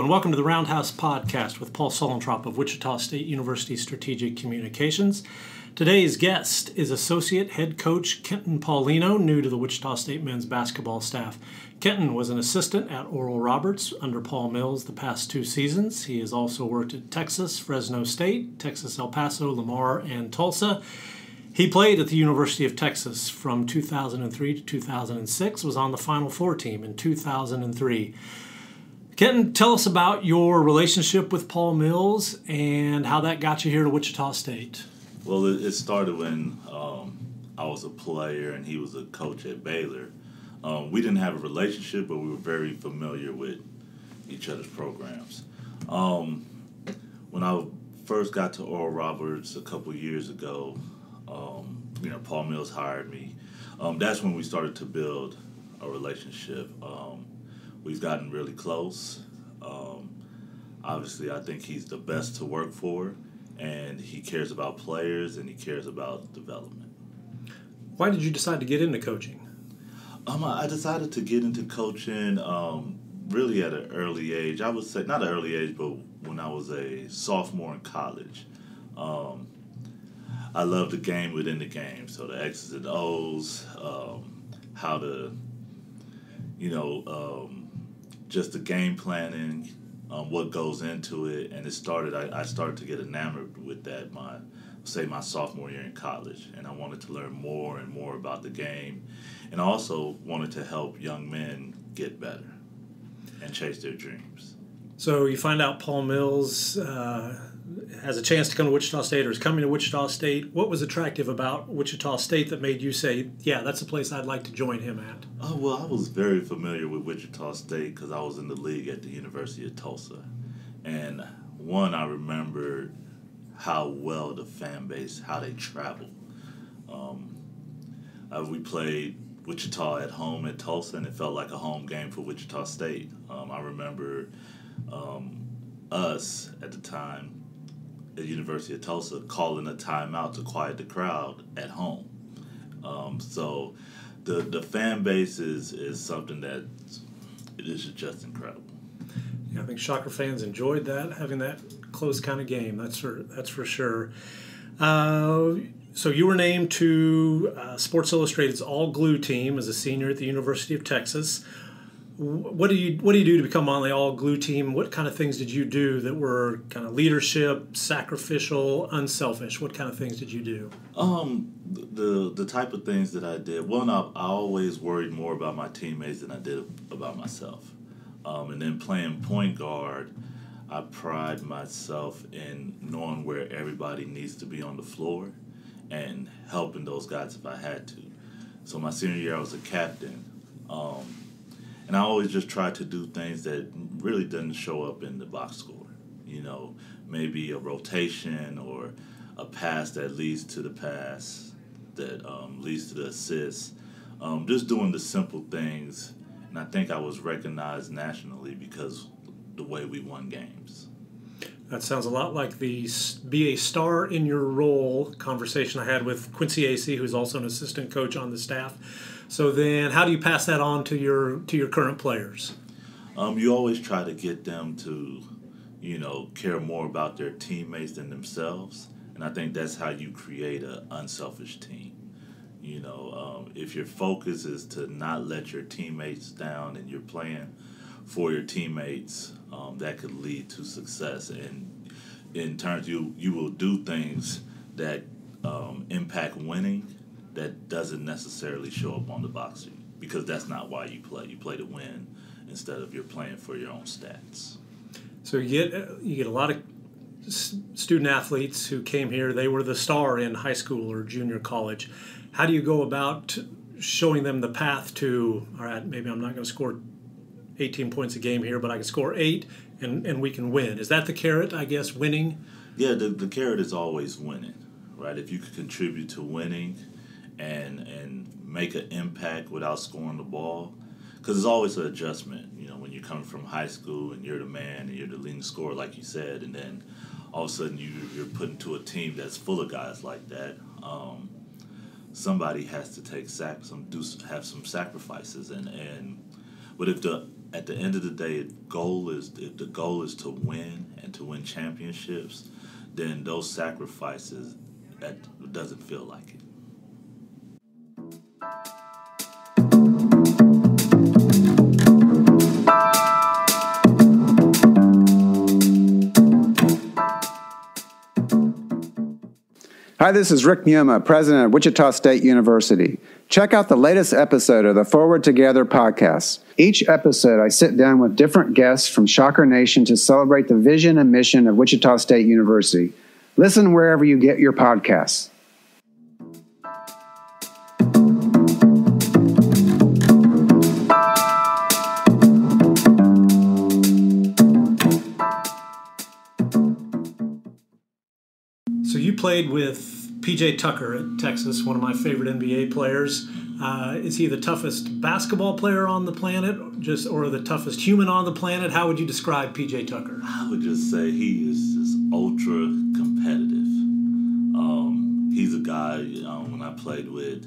and welcome to the Roundhouse podcast with Paul Sulentrop of Wichita State University Strategic Communications. Today's guest is Associate Head Coach Kenton Paulino, new to the Wichita State men's basketball staff. Kenton was an assistant at Oral Roberts under Paul Mills the past 2 seasons. He has also worked at Texas, Fresno State, Texas El Paso, Lamar, and Tulsa. He played at the University of Texas from 2003 to 2006, was on the Final Four team in 2003. Kenton, tell us about your relationship with Paul Mills and how that got you here to Wichita State. Well, it started when I was a player and he was a coach at Baylor. We didn't have a relationship, but we were very familiar with each other's programs. When I first got to Oral Roberts a couple years ago, Paul Mills hired me. That's when we started to build a relationship. We've gotten really close. Obviously, I think he's the best to work for, and he cares about players and he cares about development. Why did you decide to get into coaching? I decided to get into coaching really at an early age. I would say not an early age, but when I was a sophomore in college. I love the game within the game, so the X's and O's, how to, just the game planning, what goes into it, and I started to get enamored with that my sophomore year in college, and I wanted to learn more and more about the game, and I also wanted to help young men get better and chase their dreams. So you find out Paul Mills has a chance to come to Wichita State or is coming to Wichita State. What was attractive about Wichita State that made you say, yeah, that's a place I'd like to join him at? Well, I was very familiar with Wichita State because I was in the league at the University of Tulsa. And I remember how well the fan base, how they travel. We played Wichita at home at Tulsa, and it felt like a home game for Wichita State. I remember us at the time at the University of Tulsa calling a timeout to quiet the crowd at home. So the fan base is something that it is just incredible. Yeah, I think Shocker fans enjoyed that, having that close kind of game. That's for sure. So you were named to Sports Illustrated's All Glue team as a senior at the University of Texas. What do you do to become on the All Glue team? What kind of things did you do that were kind of leadership, sacrificial, unselfish? What kind of things did you do? The type of things that I did. One, I always worried more about my teammates than I did about myself. And then playing point guard, I pride myself in knowing where everybody needs to be on the floor and helping those guys if I had to. So my senior year, I was a captain. And I always just tried to do things that really didn't show up in the box score. Maybe a rotation or a pass that leads to the pass, that leads to the assist. Just doing the simple things. And I think I was recognized nationally because the way we won games. That sounds a lot like the be a star in your role conversation I had with Quincy Acey, who's also an assistant coach on the staff. So then how do you pass that on to your current players? You always try to get them to, care more about their teammates than themselves. And I think that's how you create an unselfish team. If your focus is to not let your teammates down and you're playing for your teammates, that could lead to success. And in terms, you will do things that impact winning that doesn't necessarily show up on the box sheet because that's not why you play. You play to win instead of you're playing for your own stats. So you get a lot of student athletes who came here. They were the star in high school or junior college. How do you go about showing them the path to, all right, maybe I'm not going to score 18 points a game here, but I can score 8 and we can win? Is that the carrot, I guess, winning? Yeah, the carrot is always winning, right? If you could contribute to winning and make an impact without scoring the ball, because it's always an adjustment, when you're coming from high school and you're the man and you're the leading scorer, like you said, and then all of a sudden you're put into a team that's full of guys like that. Somebody has to have some sacrifices, but if the at the end of the day, if the goal is to win and to win championships, then those sacrifices, that doesn't feel like it. Hi, this is Rick Muma, president of Wichita State University. Check out the latest episode of the Forward Together podcast. Each episode, I sit down with different guests from Shocker Nation to celebrate the vision and mission of Wichita State University. Listen wherever you get your podcasts. So you played with PJ Tucker at Texas, one of my favorite NBA players. Is he the toughest basketball player on the planet, or the toughest human on the planet? How would you describe PJ Tucker? I would just say he is just ultra competitive. He's a guy, when I played with,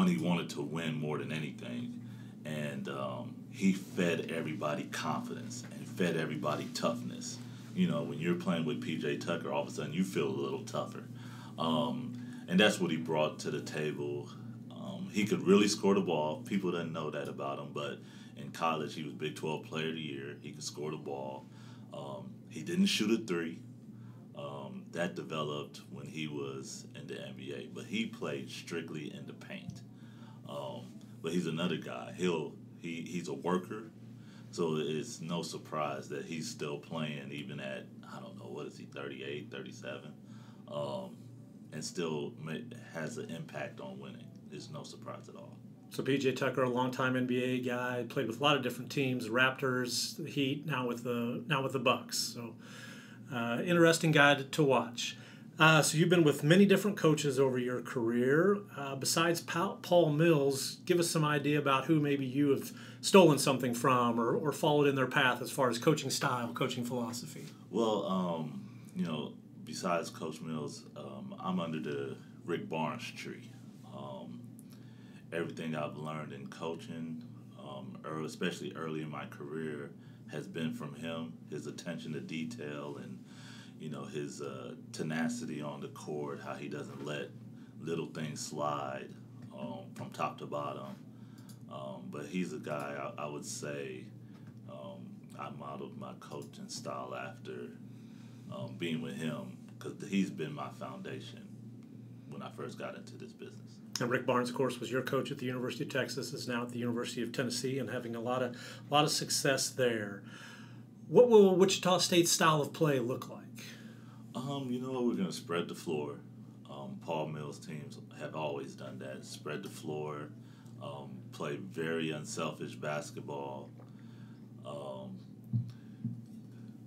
he wanted to win more than anything. And he fed everybody confidence and fed everybody toughness. You know, when you're playing with PJ Tucker, all of a sudden you feel a little tougher. And that's what he brought to the table. He could really score the ball. People didn't know that about him, but in college he was Big 12 Player of the Year. He could score the ball. He didn't shoot a three. That developed when he was in the NBA, but he played strictly in the paint. But he's another guy. He's a worker. So it's no surprise that he's still playing even at, 38, 37, and still has an impact on winning. It's no surprise at all. So PJ Tucker, a longtime NBA guy, played with a lot of different teams, the Raptors, the Heat, now with the Bucks. So interesting guy to watch. So you've been with many different coaches over your career. Besides Paul Mills, give us some idea about who maybe you have stolen something from or followed in their path as far as coaching style, coaching philosophy. Well, besides Coach Mills, I'm under the Rick Barnes tree. Everything I've learned in coaching, especially early in my career, has been from him. His attention to detail and his tenacity on the court, how he doesn't let little things slide from top to bottom. But he's a guy I would say I modeled my coaching style after being with him, because he's been my foundation when I first got into this business. And Rick Barnes, of course, was your coach at the University of Texas, is now at the University of Tennessee and having a lot of success there. What will Wichita State's style of play look like? We're going to spread the floor. Paul Mills teams have always done that. Spread the floor, play very unselfish basketball.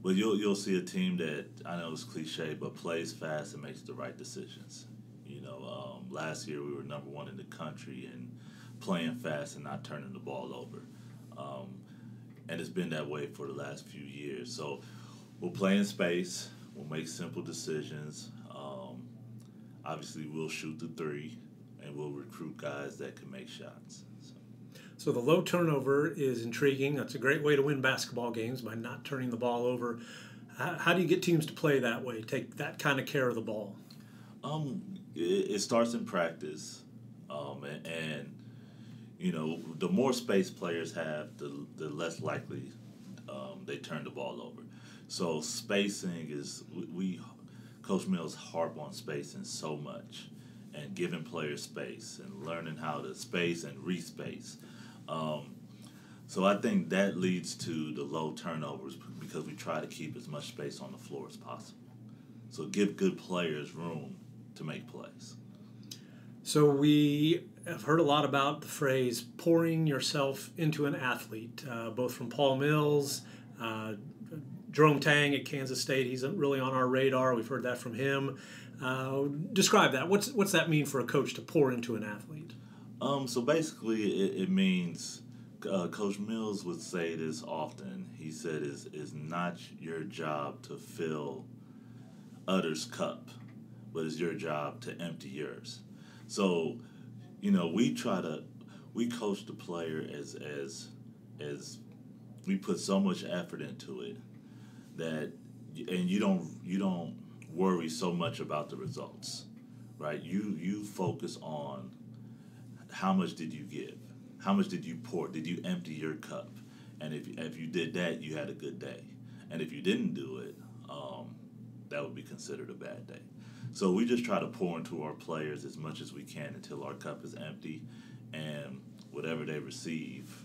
But you'll see a team that, I know it's cliche, but plays fast and makes the right decisions. Last year we were number one in the country in playing fast and not turning the ball over. And it's been that way for the last few years. So we'll play in space. We'll make simple decisions. Obviously, we'll shoot the three, and we'll recruit guys that can make shots. So the low turnover is intriguing. That's a great way to win basketball games, by not turning the ball over. How do you get teams to play that way, take that kind of care of the ball? It starts in practice, and the more space players have, the less likely they turn the ball over. So spacing is, Coach Mills harp on spacing so much, and giving players space and learning how to space and respace. So I think that leads to the low turnovers, because we try to keep as much space on the floor as possible. So give good players room to make plays. So we have heard a lot about the phrase pouring yourself into an athlete, both from Paul Mills, Jerome Tang at Kansas State. He's really on our radar. We've heard that from him. Describe that. What's that mean for a coach to pour into an athlete? So basically it means, Coach Mills would say this often. He said, it's not your job to fill others' cup, but it's your job to empty yours. So, we coach the player as we put so much effort into it that, and you don't worry so much about the results, right? You focus on how much did you give, how much did you pour, did you empty your cup, and if you did that, you had a good day, and if you didn't do it, that would be considered a bad day. So we just try to pour into our players as much as we can until our cup is empty, and whatever they receive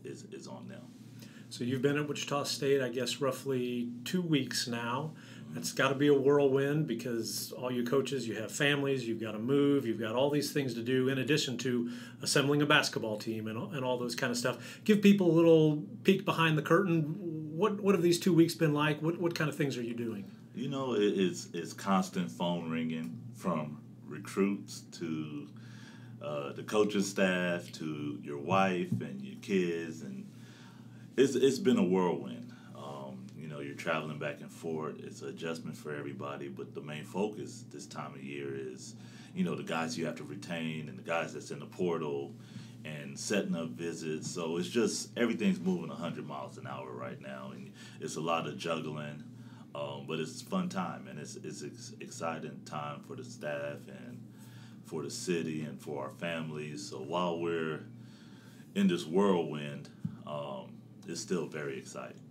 is on them. So you've been at Wichita State, I guess, roughly 2 weeks now. It's got to be a whirlwind because all you coaches, you have families, you've got to move, you've got all these things to do in addition to assembling a basketball team and all those kind of stuff. Give people a little peek behind the curtain. What have these 2 weeks been like? What kind of things are you doing? You know, it's constant phone ringing from recruits to the coaching staff to your wife and your kids, and it's been a whirlwind. You know, you're traveling back and forth. It's an adjustment for everybody, but the main focus this time of year is, you know, the guys you have to retain and the guys that's in the portal and setting up visits. So it's just everything's moving 100 miles an hour right now, and it's a lot of juggling. But it's a fun time, and it's exciting time for the staff and for the city and for our families. So while we're in this whirlwind, it's still very exciting.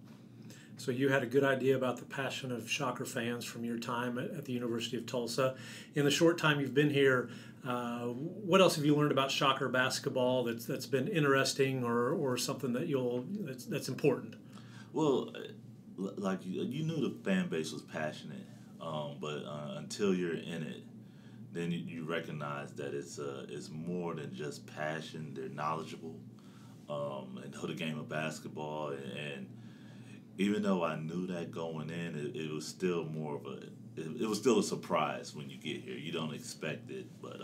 So you had a good idea about the passion of Shocker fans from your time at the University of Tulsa. In the short time you've been here, what else have you learned about Shocker basketball that's been interesting or something that's important? Well, like you knew the fan base was passionate, but until you're in it, then you recognize that it's more than just passion. They're knowledgeable and know the game of basketball, and even though I knew that going in, it was still more of it was still a surprise when you get here. You don't expect it, but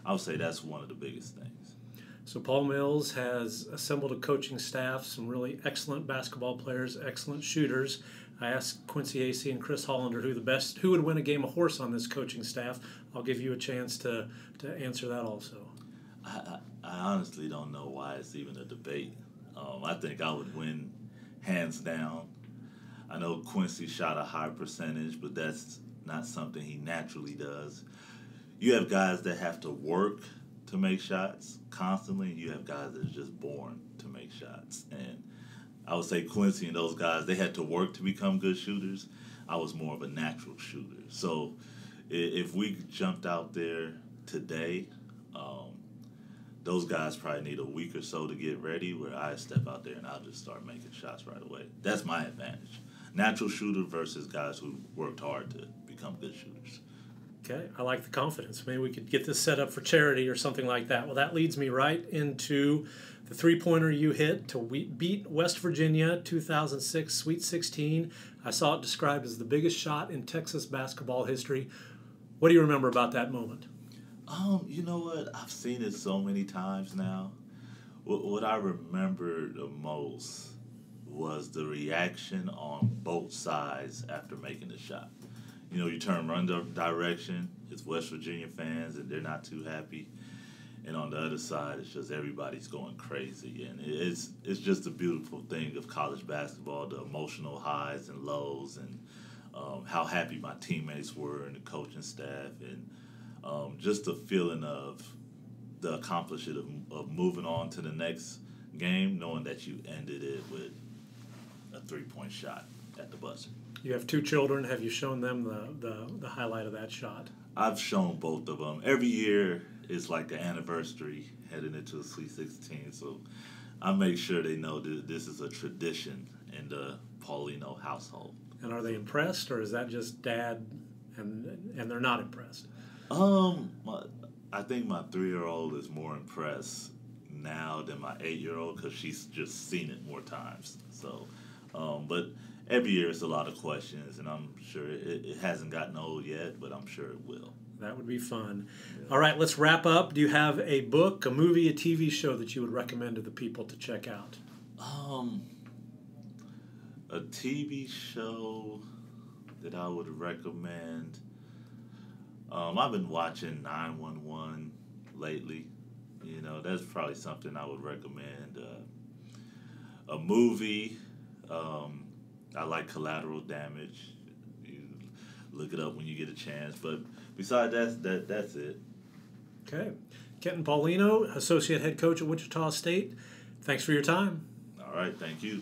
I would say that's one of the biggest things. So Paul Mills has assembled a coaching staff, some really excellent basketball players, excellent shooters. I asked Quincy Acey and Chris Hollander who would win a game of horse on this coaching staff. I'll give you a chance to answer that also. I honestly don't know why it's even a debate. I think I would win hands down. I know Quincy shot a high percentage, but that's not something he naturally does. You have guys that have to work to make shots constantly. You have guys that are just born to make shots. And I would say Quincy and those guys, they had to work to become good shooters. I was more of a natural shooter. So if we jumped out there today, those guys probably need a week or so to get ready, where I step out there and I'll just start making shots right away. That's my advantage. Natural shooter versus guys who worked hard to become good shooters. Okay, I like the confidence. Maybe we could get this set up for charity or something like that. Well, that leads me right into the three-pointer you hit to beat West Virginia 2006 Sweet 16. I saw it described as the biggest shot in Texas basketball history. What do you remember about that moment? You know what? I've seen it so many times now. What I remember the most was the reaction on both sides after making the shot. You know, you turn run direction, it's West Virginia fans, and they're not too happy. And on the other side, it's just everybody's going crazy. And it's just a beautiful thing of college basketball, the emotional highs and lows, and how happy my teammates were and the coaching staff, and just the feeling of the accomplishment of moving on to the next game, knowing that you ended it with a three-point shot at the buzzer. You have two children. Have you shown them the highlight of that shot? I've shown both of them. Every year is like an anniversary heading into a Sweet 16, so I make sure they know that this is a tradition in the Paulino household. And are they impressed, or is that just dad and they're not impressed? I think my 3-year-old is more impressed now than my 8-year-old because she's just seen it more times. So, but every year it's a lot of questions, and I'm sure it hasn't gotten old yet, but I'm sure it will. That would be fun. Yeah. All right, let's wrap up. Do you have a book, a movie, a TV show that you would recommend to the people to check out? A TV show that I would recommend. I've been watching 911 lately. You know, that's probably something I would recommend. a movie. I like Collateral Damage. You look it up when you get a chance. But besides that's it. Okay. Kenton Paulino, Associate Head Coach at Wichita State. Thanks for your time. All right. Thank you.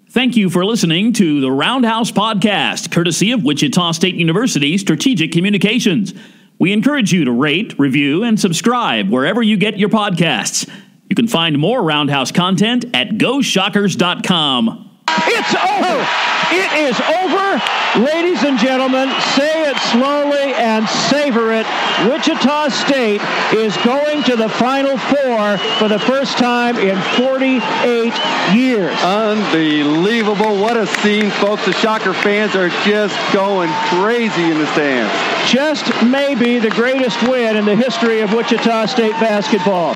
Thank you for listening to the Roundhouse Podcast, courtesy of Wichita State University Strategic Communications. We encourage you to rate, review, and subscribe wherever you get your podcasts. You can find more Roundhouse content at GoShockers.com. It's over! It is over! Ladies and gentlemen, say it slowly and savor it. Wichita State is going to the Final Four for the first time in 48 years. Unbelievable. What a scene, folks. The Shocker fans are just going crazy in the stands. Just maybe the greatest win in the history of Wichita State basketball.